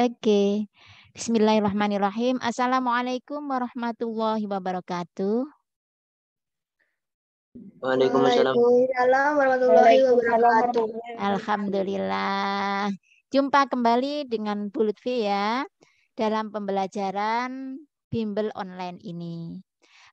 Oke. Bismillahirrahmanirrahim. Assalamualaikum warahmatullahi wabarakatuh. Waalaikumsalam. Waalaikumsalam warahmatullahi wabarakatuh. Alhamdulillah. Jumpa kembali dengan Bu Lutfi ya dalam pembelajaran bimbel online ini.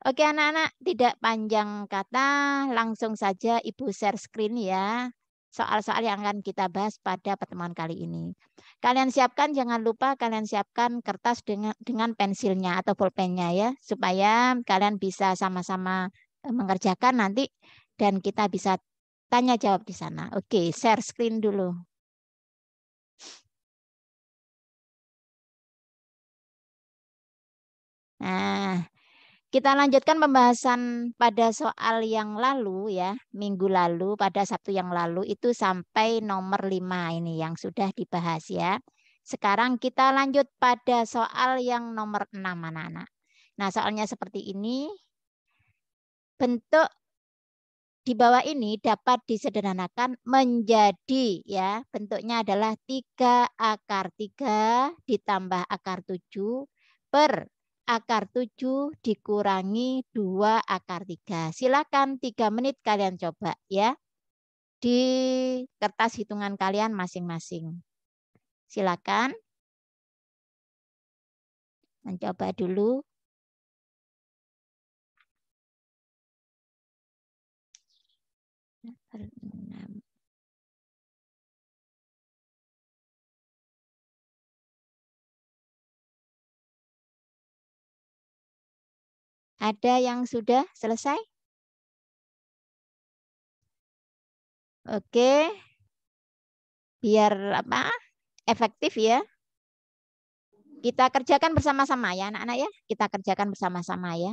Oke anak-anak, tidak panjang kata, langsung saja Ibu share screen ya. Soal-soal yang akan kita bahas pada pertemuan kali ini. Kalian siapkan, jangan lupa kalian siapkan kertas dengan pensilnya atau pulpennya ya. Supaya kalian bisa sama-sama mengerjakan nanti dan kita bisa tanya jawab di sana. Oke, share screen dulu. Nah, kita lanjutkan pembahasan pada soal yang lalu ya, minggu lalu pada Sabtu yang lalu itu sampai nomor 5 ini yang sudah dibahas ya. Sekarang kita lanjut pada soal yang nomor 6 anak-anak. Nah, soalnya seperti ini. Bentuk di bawah ini dapat disederhanakan menjadi ya, bentuknya adalah 3 akar 3 ditambah akar 7 per akar 7 dikurangi 2 akar 3. Silakan 3 menit kalian coba ya. Di kertas hitungan kalian masing-masing. Silakan. Mencoba dulu. Ada yang sudah selesai? Oke. Biar apa? Efektif ya. Kita kerjakan bersama-sama ya anak-anak ya. Kita kerjakan bersama-sama ya.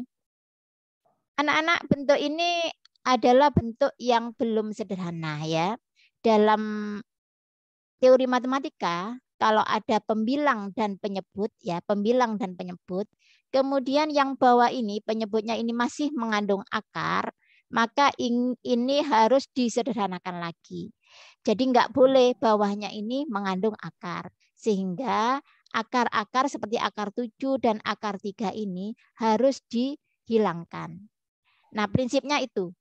Anak-anak, bentuk ini adalah bentuk yang belum sederhana ya. Dalam teori matematika, kalau ada pembilang dan penyebut ya, pembilang dan penyebut, kemudian yang bawah ini penyebutnya ini masih mengandung akar, maka ini harus disederhanakan lagi. Jadi nggak boleh bawahnya ini mengandung akar. Sehingga akar-akar seperti akar 7 dan akar 3 ini harus dihilangkan. Nah, prinsipnya itu.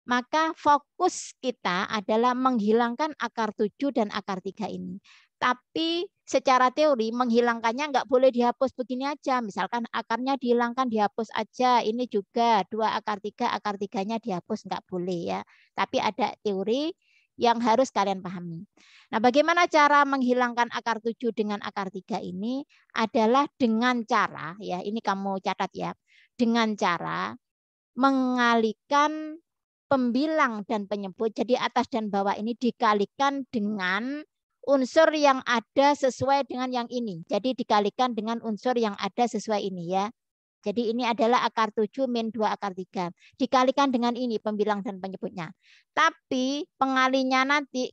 Maka fokus kita adalah menghilangkan akar 7 dan akar 3 ini. Tapi secara teori menghilangkannya nggak boleh dihapus begini aja. Misalkan akarnya dihilangkan, dihapus aja. Ini juga 2 akar 3, akar 3-nya dihapus, nggak boleh ya. Tapi ada teori yang harus kalian pahami. Nah, bagaimana cara menghilangkan akar 7 dengan akar 3 ini adalah dengan cara, ya ini kamu catat ya, dengan cara mengalihkan pembilang dan penyebut, jadi atas dan bawah ini dikalikan dengan unsur yang ada sesuai dengan yang ini. Jadi dikalikan dengan unsur yang ada sesuai ini ya. Jadi ini adalah akar 7 min 2 akar 3. Dikalikan dengan ini pembilang dan penyebutnya. Tapi pengalinya nanti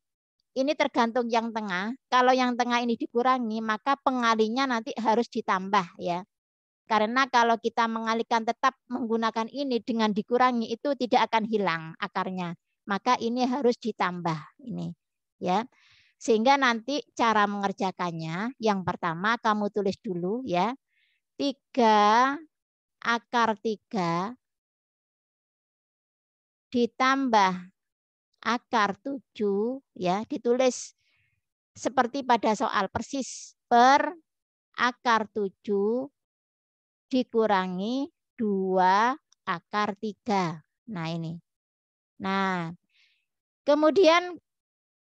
ini tergantung yang tengah. Kalau yang tengah ini dikurangi, maka pengalinya nanti harus ditambah ya. Karena kalau kita mengalihkan tetap menggunakan ini dengan dikurangi itu tidak akan hilang akarnya. Maka ini harus ditambah ini ya. Sehingga nanti cara mengerjakannya yang pertama kamu tulis dulu ya. 3 akar 3 ditambah akar 7 ya, ditulis seperti pada soal persis per akar 7 dikurangi 2 akar 3. Nah ini. Nah, kemudian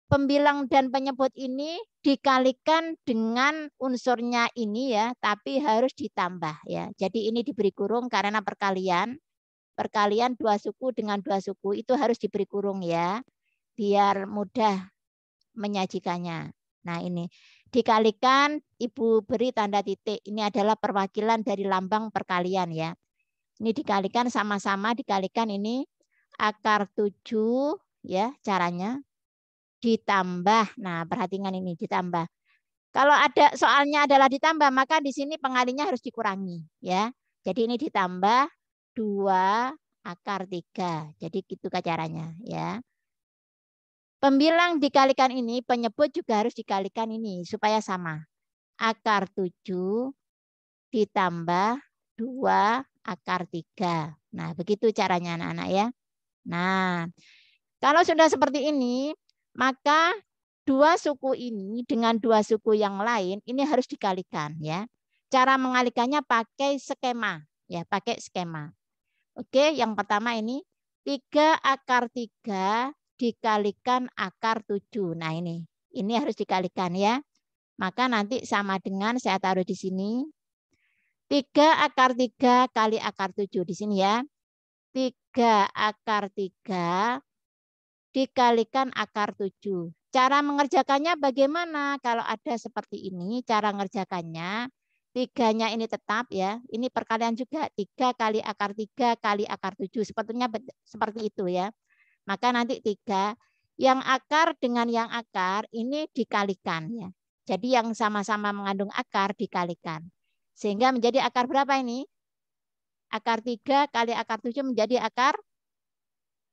pembilang dan penyebut ini dikalikan dengan unsurnya ini ya, tapi harus ditambah ya. Jadi ini diberi kurung karena perkalian. Perkalian 2 suku dengan 2 suku itu harus diberi kurung ya, biar mudah menyajikannya. Nah ini dikalikan, Ibu beri tanda titik. Ini adalah perwakilan dari lambang perkalian ya. Ini dikalikan sama-sama, dikalikan ini akar 7 ya caranya. Ditambah, nah perhatikan ini ditambah. Kalau ada soalnya adalah ditambah, maka di sini pengalinya harus dikurangi ya. Jadi ini ditambah 2 akar 3. Jadi gitu caranya ya. Pembilang dikalikan ini, penyebut juga harus dikalikan ini supaya sama. akar 7 ditambah 2 akar 3. Nah, begitu caranya anak-anak ya. Nah, kalau sudah seperti ini, maka dua suku ini dengan dua suku yang lain ini harus dikalikan ya. Cara mengalikannya pakai skema ya, pakai skema. Oke, yang pertama ini 3 akar 3 dikalikan akar 7. Nah, ini harus dikalikan ya. Maka nanti sama dengan saya taruh di sini 3 akar 3 kali akar 7 di sini ya. 3 akar 3 dikalikan akar 7. Cara mengerjakannya bagaimana? Kalau ada seperti ini, cara mengerjakannya, 3-nya ini tetap ya. Ini perkalian juga, 3 kali akar 3 kali akar 7. Sebetulnya seperti itu ya. Maka nanti 3, yang akar dengan yang akar ini dikalikan ya. Jadi yang sama-sama mengandung akar dikalikan. Sehingga menjadi akar berapa ini? Akar 3 kali akar 7 menjadi akar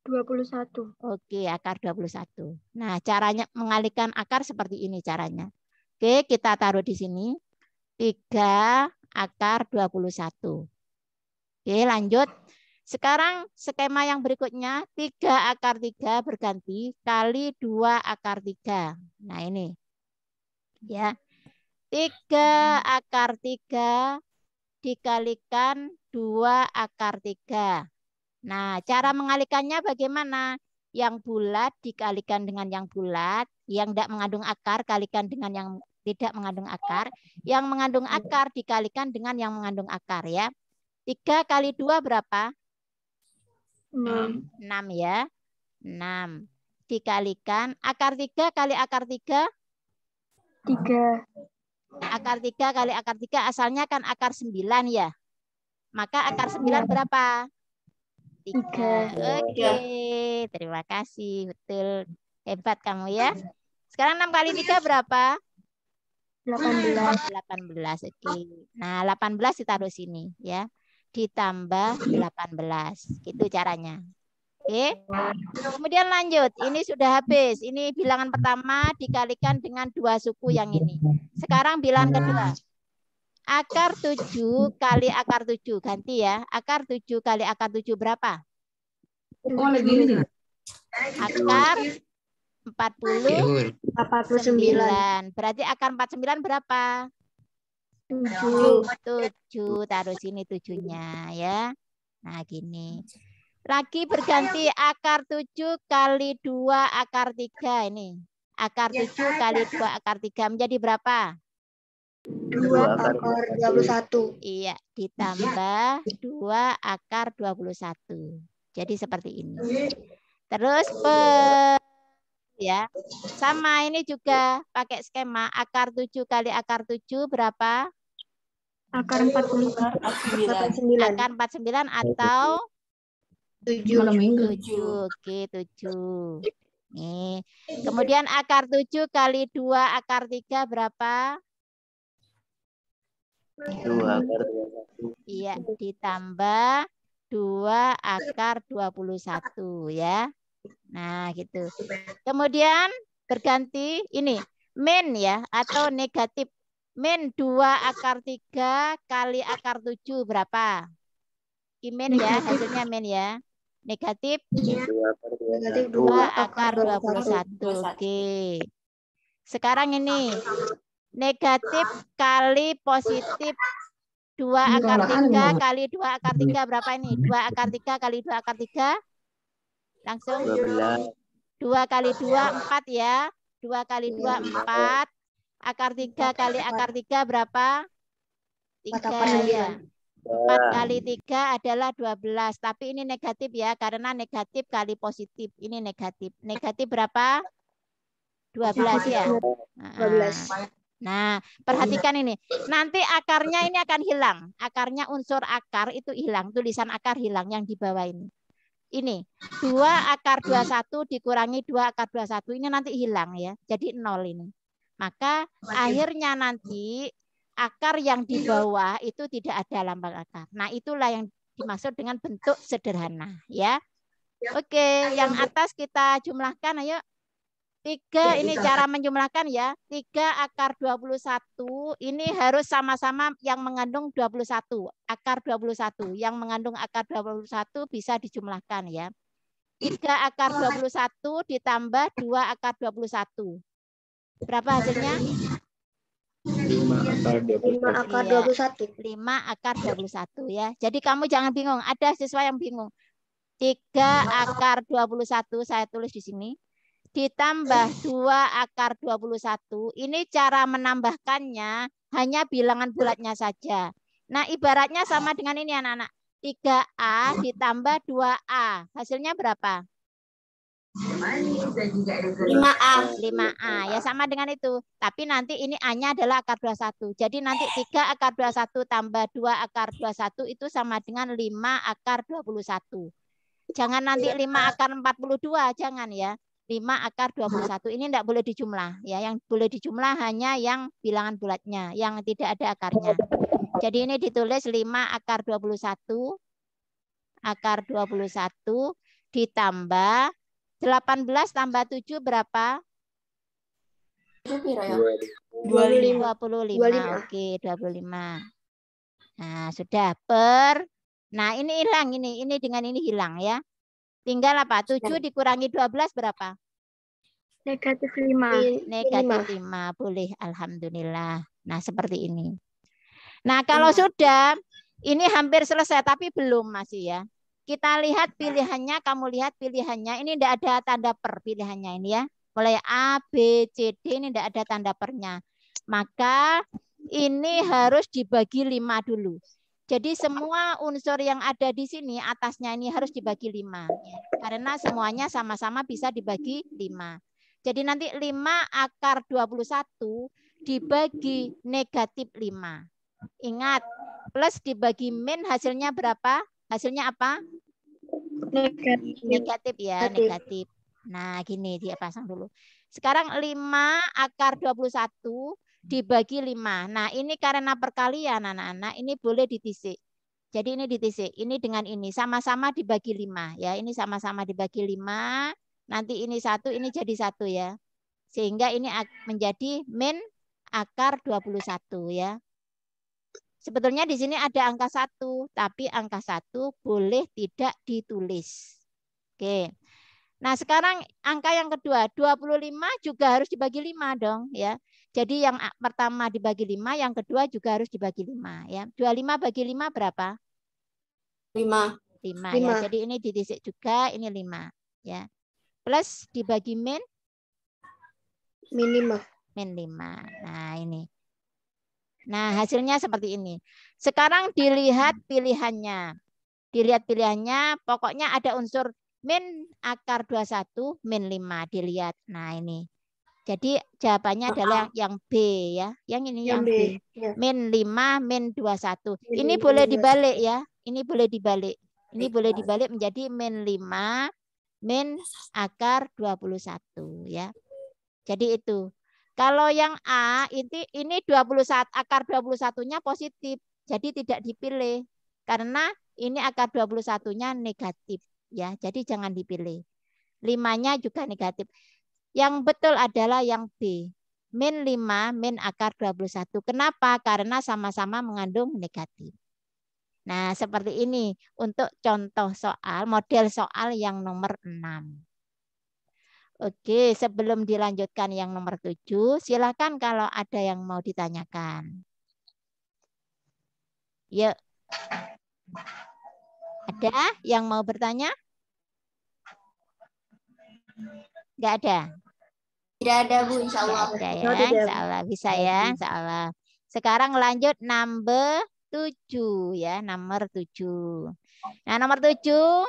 21. Oke, akar 21. Nah, caranya mengalihkan akar seperti ini caranya. Oke, kita taruh di sini. 3 akar 21. Oke, lanjut. Sekarang skema yang berikutnya, 3 akar 3 berganti kali 2 akar 3. Nah, ini. Ya. 3 akar 3 dikalikan 2 akar 3. Nah, cara mengalikannya bagaimana? Yang bulat dikalikan dengan yang bulat, yang tidak mengandung akar kalikan dengan yang tidak mengandung akar, yang mengandung akar dikalikan dengan yang mengandung akar ya. 3 kali 2 berapa? 6. 6 ya. 6 dikalikan akar 3 kali akar 3? 3. Akar 3 kali akar 3 asalnya kan akar 9 ya. Maka akar 9 berapa? 3. Oke, terima kasih. Betul. Hebat kamu ya. Sekarang 6 kali 3 berapa? 18. 18. Oke. Nah, 18 ditaruh sini ya. Ditambah 18. Gitu caranya. Oke. Kemudian lanjut. Ini sudah habis. Ini bilangan pertama dikalikan dengan dua suku yang ini. Sekarang bilangan kedua. Akar 7 kali akar 7. Ganti ya. Akar 7 kali akar 7 berapa? Akar 49. Berarti akar 49 berapa? 7. Taruh sini 7-nya ya. Nah, gini. Lagi berganti akar 7 kali 2 akar 3 ini. Akar 7 kali 2 akar 3 menjadi berapa? 2 akar 21. Iya, ditambah 2 akar 21. Jadi seperti ini. Terus ya. Sama ini juga pakai skema akar 7 kali akar 7 berapa? Akar 49. Akar 49 atau 7. Oke, 7. Nih. Kemudian akar 7 kali 2 akar 3 berapa? 2 akar 21. Iya, ditambah 2 akar 21 ya. Nah, gitu. Kemudian berganti ini min ya atau negatif. Min 2 akar 3 kali akar 7 berapa? Min ya, hasilnya min ya. Negatif 2 akar 21. Oke. Sekarang ini negatif kali positif 2 akar 3 kali 2 akar 3 berapa ini? 2 akar 3 kali 2 akar 3? Langsung 12. 2 kali 2 4 ya. 2 kali 2 4. Akar 3 kali akar 3 berapa? 3 ya. 4 kali 3 adalah 12. Tapi ini negatif ya. Karena negatif kali positif. Ini negatif. Negatif berapa? 12 ya. 12. Nah, perhatikan ini. Nanti akarnya ini akan hilang. Akarnya unsur akar itu hilang. Tulisan akar hilang yang di bawah ini. Ini 2 akar 21 dikurangi 2 akar 21 ini nanti hilang ya. Jadi 0 ini. Maka akhirnya nanti akar yang di bawah itu tidak ada lambang akar. Nah, itulah yang dimaksud dengan bentuk sederhana ya. Oke, yang atas kita jumlahkan ayo. 3 ini cara menjumlahkan ya. 3 akar 21 ini harus sama-sama yang mengandung 21. Akar 21. Yang mengandung akar 21 bisa dijumlahkan ya. 3 akar 21 ditambah 2 akar 21. Berapa hasilnya? 5 akar 21. 5 akar 21 ya. Jadi kamu jangan bingung. Ada siswa yang bingung. 3 akar 21 saya tulis di sini. Ditambah 2 akar 21. Ini cara menambahkannya hanya bilangan bulatnya saja. Nah, ibaratnya sama dengan ini anak-anak. 3A ditambah 2A. Hasilnya berapa? 5A. 5A. Ya sama dengan itu. Tapi nanti ini A-nya adalah akar 21. Jadi nanti 3 akar 21 tambah 2 akar 21 itu sama dengan 5 akar 21. Jangan nanti 5 akar 42. Jangan ya. 5 akar 21. Ini tidak boleh dijumlah. Ya, yang boleh dijumlah hanya yang bilangan bulatnya. Yang tidak ada akarnya. Jadi ini ditulis 5 akar 21. Akar 21 ditambah 18 tambah 7 berapa? 25. Oke, 25. Nah, sudah Nah, ini hilang ini dengan ini hilang ya. Tinggal apa? 7 dikurangi 12 berapa? Negatif 5. Negatif 5. Boleh, alhamdulillah. Nah, seperti ini. Nah, kalau sudah ini hampir selesai tapi belum masih ya. Kita lihat pilihannya, kamu lihat pilihannya. Ini tidak ada tanda per pilihannya ini ya. Mulai A, B, C, D ini tidak ada tanda pernya. Maka ini harus dibagi 5 dulu. Jadi semua unsur yang ada di sini atasnya ini harus dibagi 5. Karena semuanya sama-sama bisa dibagi 5. Jadi nanti 5 akar 21 dibagi negatif 5. Ingat, plus dibagi min hasilnya berapa? Hasilnya apa? Negatif ya, negatif. Nah, gini dia pasang dulu. Sekarang 5 akar 21 dibagi 5. Nah, ini karena perkalian anak-anak, ini boleh ditisik. Jadi ini ditisik, ini dengan ini sama-sama dibagi 5 ya. Ini sama-sama dibagi 5. Nanti ini 1, ini jadi 1 ya. Sehingga ini menjadi min akar 21 ya. Sebetulnya di sini ada angka 1, tapi angka 1 boleh tidak ditulis. Oke. Nah, sekarang angka yang kedua, 25 juga harus dibagi 5 dong ya. Jadi yang pertama dibagi 5, yang kedua juga harus dibagi 5 ya. 25 bagi 5 berapa? 5 ya. Jadi ini ditisik juga, ini 5 ya. Plus dibagi min 5. Min 5. Nah, ini. Nah, hasilnya seperti ini. Sekarang dilihat pilihannya. Dilihat pilihannya, pokoknya ada unsur min akar 21, min 5. Dilihat. Nah, ini. Jadi jawabannya adalah yang B ya. Yang ini yang B. Ya. Min 5, min 21. Ini boleh dibalik ya. Ini boleh dibalik. Ini boleh dibalik menjadi min 5, min akar 21 ya. Jadi itu. Kalau yang A ini 21 akar 21-nya positif. Jadi tidak dipilih karena ini akar 21-nya negatif ya. Jadi jangan dipilih. 5-nya juga negatif. Yang betul adalah yang B. Min 5 min akar 21. Kenapa? Karena sama-sama mengandung negatif. Nah, seperti ini untuk contoh soal, model soal yang nomor 6. Oke, sebelum dilanjutkan yang nomor 7, silakan kalau ada yang mau ditanyakan. Yuk. Ada yang mau bertanya? Enggak ada? Tidak ada, Bu, insya Allah. Ada ya, insya Allah. Bisa ya, insya Allah. Sekarang lanjut number 7 ya, nomor 7. Nah, nomor 7.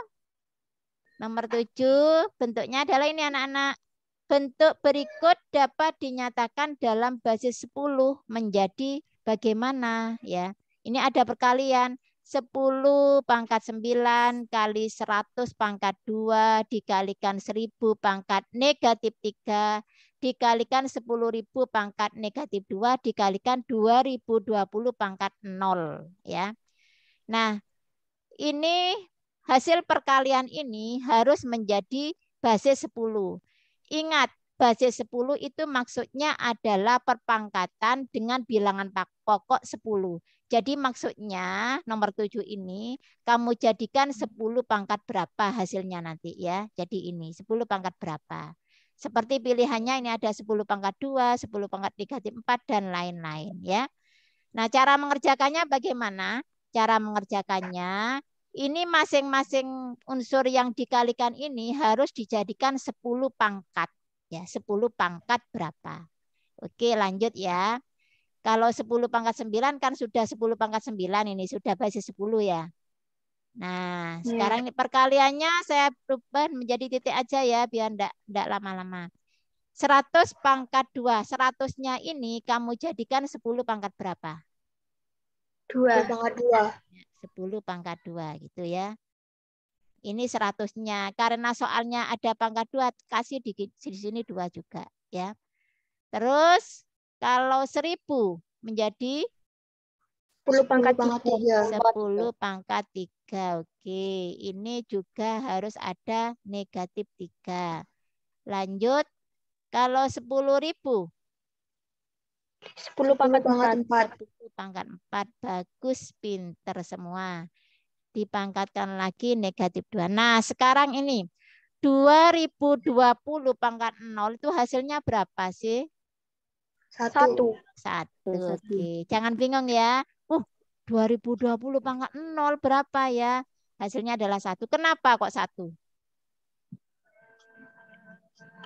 Nomor 7 bentuknya adalah ini anak-anak. Bentuk berikut dapat dinyatakan dalam basis 10 menjadi bagaimana ya. Ini ada perkalian 10 pangkat 9 kali 100 pangkat 2 dikalikan 1000 pangkat negatif 3 dikalikan 10.000 pangkat negatif 2 dikalikan 2020 pangkat 0 ya. Nah, ini hasil perkalian ini harus menjadi basis 10. Ingat, basis 10 itu maksudnya adalah perpangkatan dengan bilangan pokok 10. Jadi maksudnya nomor 7 ini kamu jadikan 10 pangkat berapa hasilnya nanti ya. Jadi ini 10 pangkat berapa. Seperti pilihannya ini ada 10 pangkat 2, 10 pangkat negatif 4, dan lain-lain ya. Nah, cara mengerjakannya bagaimana? Cara mengerjakannya, ini masing-masing unsur yang dikalikan ini harus dijadikan 10 pangkat. Ya, 10 pangkat berapa? Oke, lanjut ya. Kalau 10 pangkat 9 kan sudah 10 pangkat 9 ini, sudah basis 10 ya. Nah, sekarang ini perkaliannya saya ubah menjadi titik aja ya, biar enggak lama-lama. 100 pangkat 2. 100-nya ini kamu jadikan 10 pangkat berapa? 2 pangkat 2. 10 pangkat 2 gitu ya. Ini 100-nya. Karena soalnya ada pangkat 2, kasih di sini 2 juga ya. Terus kalau 1000 menjadi 10 pangkat 3. 10 pangkat 3. Oke, ini juga harus ada negatif 3. Lanjut, kalau 10.000 10 pangkat 4. 10 pangkat 4. Bagus, pinter semua. Dipangkatkan lagi negatif 2. Nah, sekarang ini 2020 pangkat 0 itu hasilnya berapa sih? 1. Oke, jangan bingung ya. 2020 pangkat 0 berapa ya? Hasilnya adalah 1. Kenapa kok 1?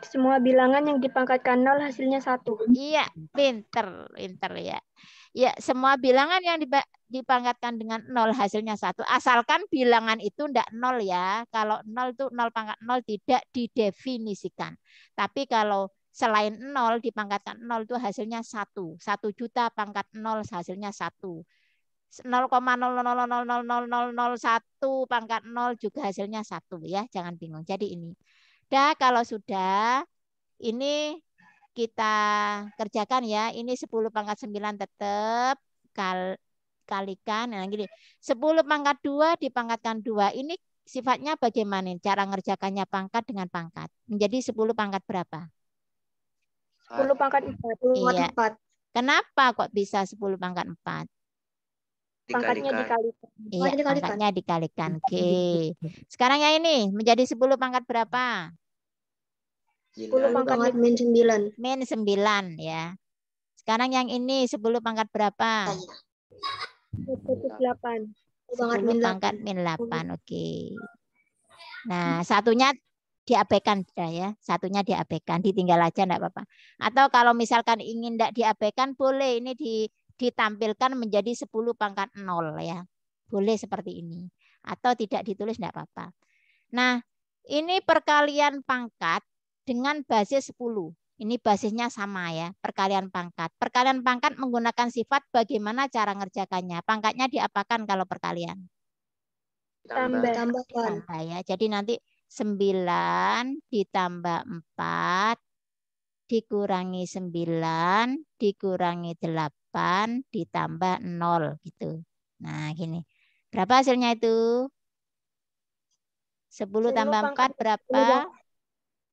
Semua bilangan yang dipangkatkan 0 hasilnya 1. Iya, pinter ya. Ya, semua bilangan yang dipangkatkan dengan 0 hasilnya 1. Asalkan bilangan itu tidak 0 ya. Kalau 0 itu 0 pangkat 0 tidak didefinisikan. Tapi kalau selain 0 dipangkatkan 0 itu hasilnya 1. 1 juta pangkat 0 hasilnya 1. 0,0000001 pangkat 0 juga hasilnya 1 ya. Jangan bingung. Jadi ini. Dah kalau sudah ini kita kerjakan ya. Ini 10 pangkat 9 tetap kalikan. Nah, gini. 10 pangkat 2 dipangkatkan 2. Ini sifatnya bagaimana? Cara ngerjakannya pangkat dengan pangkat. Menjadi 10 pangkat berapa? 10 pangkat 4. Iya. Kenapa kok bisa 10 pangkat 4? Pangkatnya dikalikan. Iya, pangkatnya dikalikan. Oke. Sekarang yang ini menjadi 10 pangkat berapa? 10 pangkat min 9. Min 9 ya. Sekarang yang ini 10 pangkat berapa? Negatif 8. 10 pangkat min 8. Oke. Nah, satunya diabaikan sudah ya. Satunya diabaikan, ditinggal aja enggak apa-apa. Atau kalau misalkan ingin enggak diabaikan boleh ini ditampilkan menjadi 10 pangkat 0 ya. Boleh seperti ini. Atau tidak ditulis enggak apa-apa. Nah, ini perkalian pangkat dengan basis 10. Ini basisnya sama ya, perkalian pangkat. Perkalian pangkat menggunakan sifat bagaimana cara ngerjakannya. Pangkatnya diapakan kalau perkalian? Tambah ya. Jadi nanti 9 ditambah 4 dikurangi 9 dikurangi 8 ditambah 0 gitu. Nah, gini. Berapa hasilnya itu? 10 tambah 4 berapa?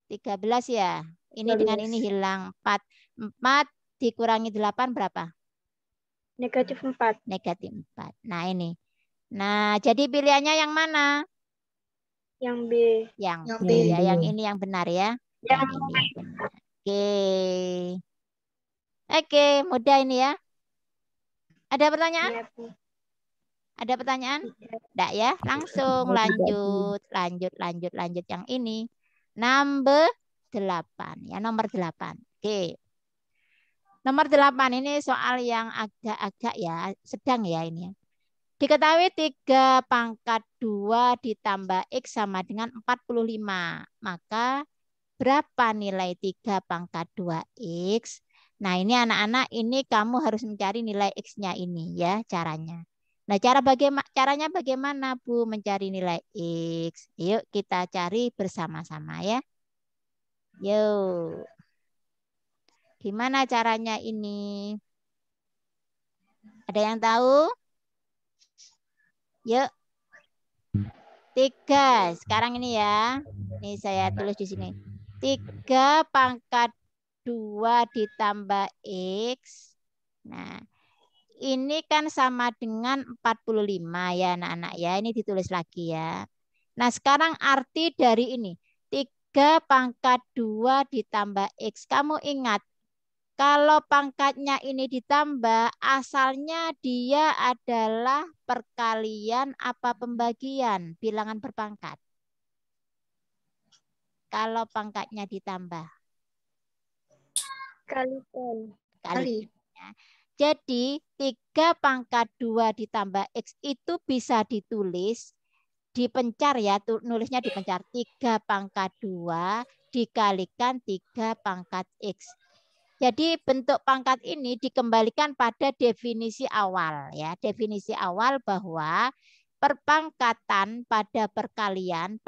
13 ya. Ini 13. Dengan ini hilang 4. 4 dikurangi 8 berapa? Negatif 4. Negatif 4. Nah, ini. Nah, jadi pilihannya yang mana? Yang B. Yang B ya. Yang ini yang benar ya. Yang ini yang benar. Oke. Oke, mudah ini ya. Ada pertanyaan? Ada pertanyaan? Enggak ya? Langsung lanjut. Lanjut yang ini. Number 8 ya, nomor 8. Oke. Nomor 8 ini soal yang agak-agak ya, sedang ya ini ya. Diketahui 3 pangkat 2 ditambah X sama dengan 45. Maka berapa nilai 3 pangkat 2X? Nah, ini anak-anak, ini kamu harus mencari nilai X-nya ini ya caranya. Nah, caranya bagaimana Bu mencari nilai X? Yuk kita cari bersama-sama ya. Yuk. Gimana caranya ini? Ada yang tahu? Yuk. 3. Sekarang ini ya. Ini saya tulis di sini. 3 pangkat 2 ditambah X. Nah, ini kan sama dengan 45 ya anak-anak ya. Ini ditulis lagi ya. Nah, sekarang arti dari ini. 3 pangkat 2 ditambah X. Kamu ingat, kalau pangkatnya ini ditambah, asalnya dia adalah perkalian apa pembagian bilangan berpangkat. Kalau pangkatnya ditambah. Kali. Ya. Jadi 3 pangkat 2 ditambah X itu bisa ditulis, dipencar ya, nulisnya dipencar. 3 pangkat 2 dikalikan 3 pangkat X. Jadi bentuk pangkat ini dikembalikan pada definisi awal ya. Definisi awal bahwa perpangkatan pada perkalian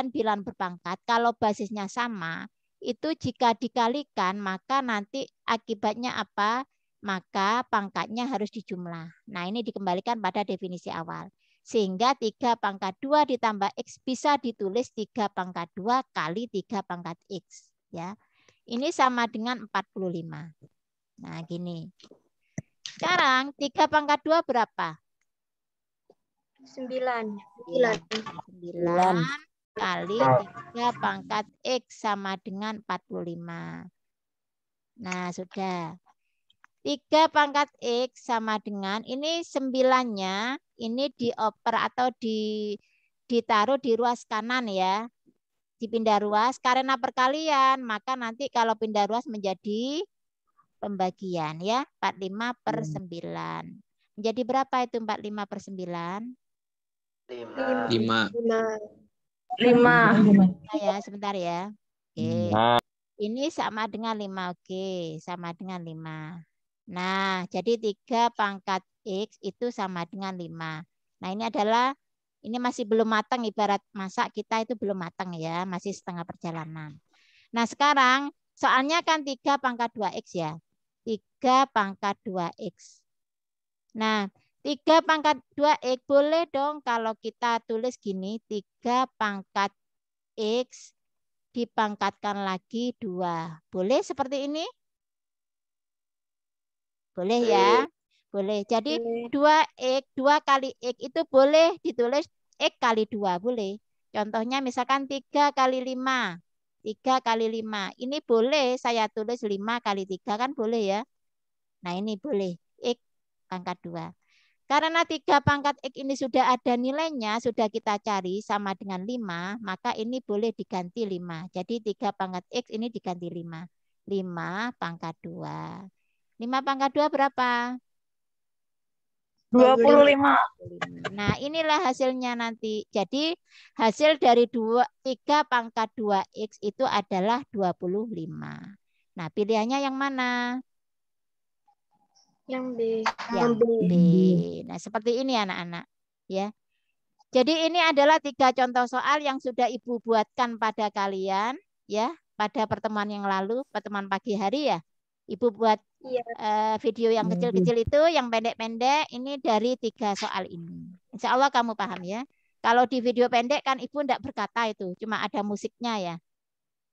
bilangan berpangkat kalau basisnya sama, itu jika dikalikan maka nanti akibatnya apa? Maka pangkatnya harus dijumlah. Nah, ini dikembalikan pada definisi awal. Sehingga 3 pangkat 2 ditambah X bisa ditulis 3 pangkat 2 kali 3 pangkat X. Ya. Ini sama dengan 45. Nah, gini. Sekarang 3 pangkat 2 berapa? 9 kali 3 pangkat X sama dengan 45. Nah, sudah. 3 pangkat X sama dengan, ini 9-nya, ini dioper atau ditaruh di ruas kanan ya. Dipindah ruas, karena perkalian, maka nanti kalau pindah ruas menjadi pembagian ya. 45 per 9. Menjadi berapa itu 45 per 9? 5. Ya, sebentar ya. Oke. Ini sama dengan 5. Oke, sama dengan 5. Nah, jadi 3 pangkat X itu sama dengan 5. Nah, ini masih belum matang, ibarat masak kita itu belum matang ya, masih setengah perjalanan. Nah, sekarang soalnya kan 3 pangkat 2X ya. 3 pangkat 2X. Nah, 3 pangkat 2X boleh dong kalau kita tulis gini, 3 pangkat X dipangkatkan lagi 2. Boleh seperti ini? Boleh ya? Boleh. Jadi 2X, 2 kali X itu boleh ditulis X kali 2. Boleh. Contohnya misalkan 3 kali 5. 3 kali 5. Ini boleh saya tulis 5 kali 3 kan boleh ya? Nah ini boleh. X pangkat 2. Karena 3 pangkat X ini sudah ada nilainya, sudah kita cari sama dengan 5, maka ini boleh diganti 5. Jadi 3 pangkat X ini diganti 5. 5 pangkat 2. 5 pangkat 2 berapa? 25. Nah, inilah hasilnya nanti. Jadi, hasil dari 3 pangkat 2X itu adalah 25. Nah, pilihannya yang mana? Yang B. Yang B. Nah, seperti ini anak-anak. Ya. Jadi, ini adalah 3 contoh soal yang sudah Ibu buatkan pada kalian. Ya, pada pertemuan yang lalu, pertemuan pagi hari ya. Ibu buat video yang kecil-kecil itu, yang pendek-pendek, ini dari 3 soal ini. Insya Allah kamu paham ya. Kalau di video pendek kan Ibu tidak berkata itu, cuma ada musiknya ya.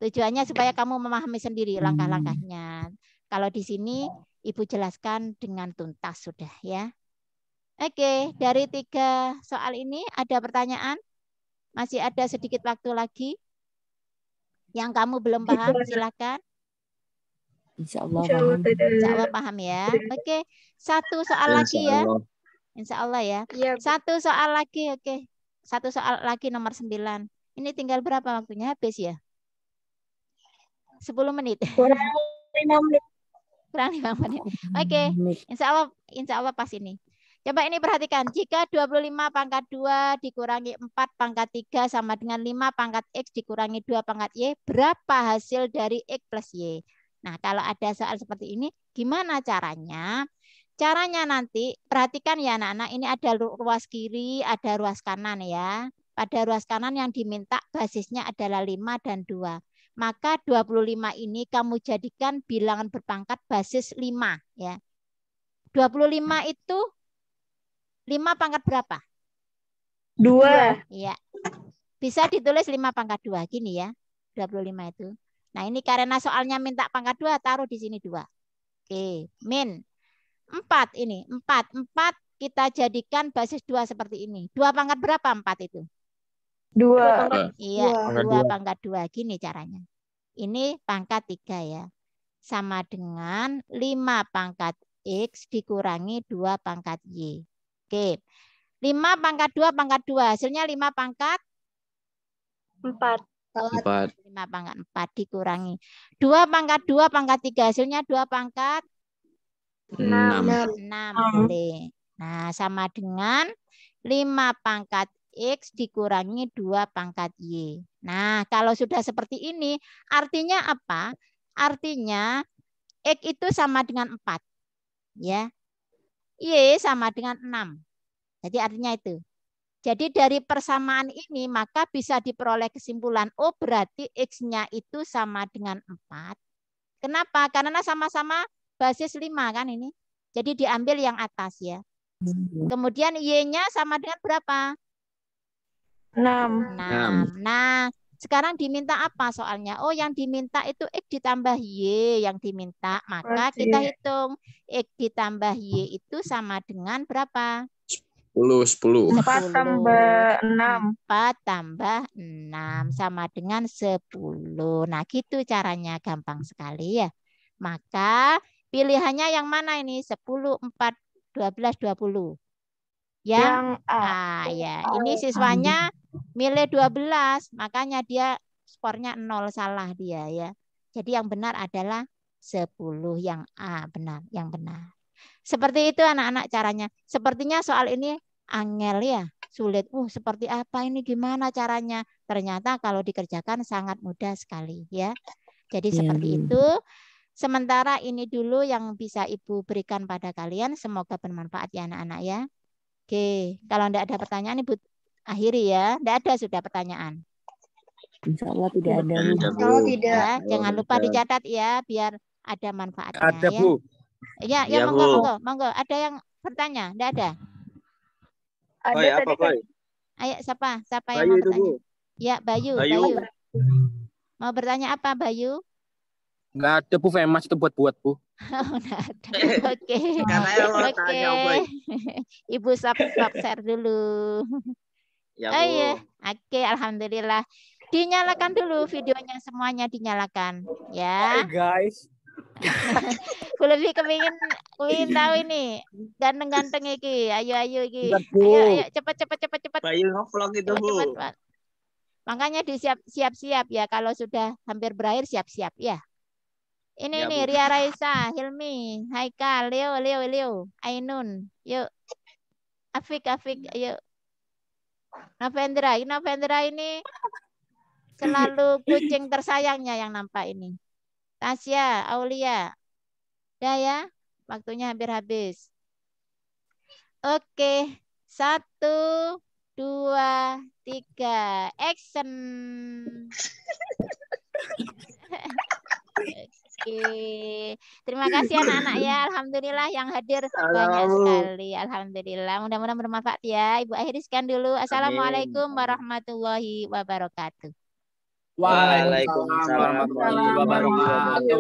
Tujuannya supaya kamu memahami sendiri langkah-langkahnya. Kalau di sini Ibu jelaskan dengan tuntas sudah ya. Oke, dari 3 soal ini ada pertanyaan? Masih ada sedikit waktu lagi. Yang kamu belum paham, silakan. Insya Allah paham. Insya Allah paham ya. Oke, 1 soal lagi ya. Insya Allah ya. 1 soal lagi, oke. 1 soal lagi nomor 9. Ini tinggal berapa waktunya? Habis ya? 10 menit. Kurang 5 menit. Kurang 5 menit. Oke, insya Allah pas ini. Coba ini perhatikan. Jika 25 pangkat 2 dikurangi 4 pangkat 3 sama dengan 5 pangkat X dikurangi 2 pangkat Y, berapa hasil dari X plus Y? Nah, kalau ada soal seperti ini, gimana caranya? Caranya nanti, perhatikan ya anak-anak, ini ada ruas kiri, ada ruas kanan ya. Pada ruas kanan yang diminta basisnya adalah 5 dan 2. Maka 25 ini kamu jadikan bilangan berpangkat basis 5. Ya. 25 itu 5 pangkat berapa? 2. Iya. Bisa ditulis 5 pangkat 2. Gini ya, 25 itu. Nah, ini karena soalnya minta pangkat 2, taruh di sini 2. Oke, min 4 ini. 4 kita jadikan basis 2 seperti ini. 2 pangkat berapa 4 itu? 2. Iya, Dua. 2 pangkat 2. Gini caranya. Ini pangkat 3 ya. Sama dengan 5 pangkat X dikurangi 2 pangkat Y. Oke. 5 pangkat 2 pangkat 2. Hasilnya 5 pangkat 4. 5 pangkat 4 dikurangi 2 pangkat 2 pangkat 3. Hasilnya 2 pangkat 6. Boleh. Nah, sama dengan 5 pangkat X dikurangi 2 pangkat Y. Nah, kalau sudah seperti ini, artinya apa? Artinya X itu sama dengan 4. Ya. Y sama dengan 6. Jadi artinya itu. Jadi dari persamaan ini maka bisa diperoleh kesimpulan, oh berarti X-nya itu sama dengan 4. Kenapa? Karena sama-sama basis 5 kan ini. Jadi diambil yang atas ya. Kemudian Y-nya sama dengan berapa? 6. Nah, sekarang diminta apa soalnya? Oh, yang diminta itu X ditambah Y yang diminta. Maka kita hitung X ditambah Y itu sama dengan berapa? 10. 4 tambah 6. 4 tambah 6 sama dengan 10. Nah, gitu caranya, gampang sekali ya. Maka pilihannya yang mana ini? 10, 4, 12, 20. Yang A ya. Ini siswanya milih 12, makanya dia skornya 0, salah dia ya. Jadi yang benar adalah 10, yang A benar, yang benar. Seperti itu anak-anak caranya. Sepertinya soal ini angel ya, sulit. Seperti apa ini, gimana caranya? Ternyata kalau dikerjakan sangat mudah sekali ya. Jadi seperti itu. Sementara ini dulu yang bisa Ibu berikan pada kalian. Semoga bermanfaat ya anak-anak ya. Oke, kalau tidak ada pertanyaan Ibu akhiri ya. Tidak ada sudah pertanyaan. Insya Allah tidak ada. Ya, jangan lupa dicatat ya biar ada manfaatnya. Ada ya. Bu. Ya, Ya, monggo. Ada yang bertanya? Tidak ada? Boy, apa Boy? Ayo, siapa Bayu yang mau itu, bertanya? Bu. Ya, Bayu. Mau bertanya apa, Bayu? Nggak ada Bu, famous itu buat-buat Bu. Nggak ada. Oke. Karena yang mau tanya, Boy. Ibu stop share dulu. Ya, Oh Bu. iya. Oke, alhamdulillah. Dinyalakan dulu videonya, semuanya dinyalakan ya. Hai guys. Lebih kepingin tahu ini ganteng-ganteng iki. Ayo iki. Bentar, Bu. Ayo cepet. Bayu ngevlog itu, Bu. Cepet. Makanya siap-siap ya, kalau sudah hampir berakhir siap-siap ya. Ini Ya, nih Bu. Ria Raisa, Hilmi, Haikal, Leo, Ainun. Yuk. Afik, ayo. Novendra ini selalu kucing tersayangnya yang nampak ini. Tasya, Aulia. Udah ya, waktunya hampir habis. Oke, 1, 2, 3, action. Oke, terima kasih anak-anak ya. Alhamdulillah yang hadir banyak sekali. Alhamdulillah, mudah-mudahan bermanfaat ya. Ibu akhiri sekian dulu. Assalamualaikum warahmatullahi wabarakatuh. Waalaikumsalam warahmatullahi wabarakatuh.